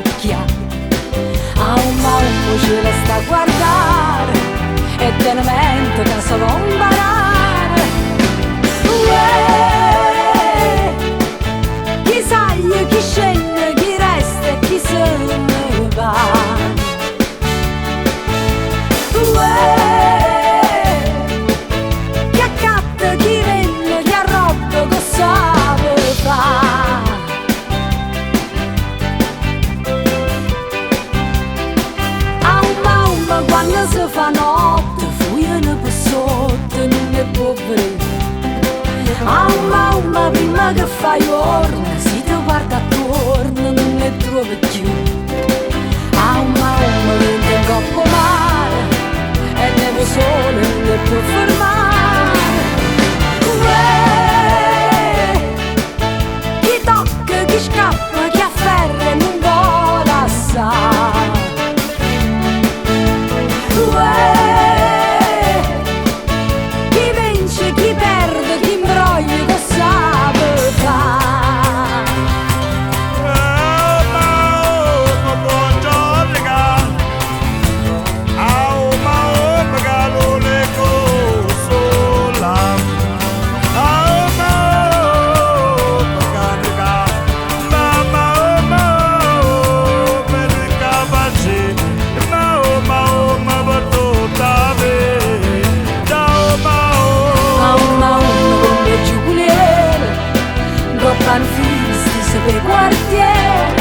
pucchia. A un maummo ce la sta a guardare e te ne mente che solo imparare. Chi saglia, chi scende, chi resta e chi se ne va. Chi accatta, chi venne, chi arrotta, cosa fa. Quando si fa notte, fuyano per sotto, non ne può vedere. Mamma, prima che fai giorno, si ti guarda attorno, non ne trovi più. Mamma, vende un coppo male, e devo solo, non ne può fermare. Chi tocca, chi scappa, chi afferra, non vuole assare. Chi vince, chi perde, chi imbroglia, cosa fa. Fanno fisti per quartiere,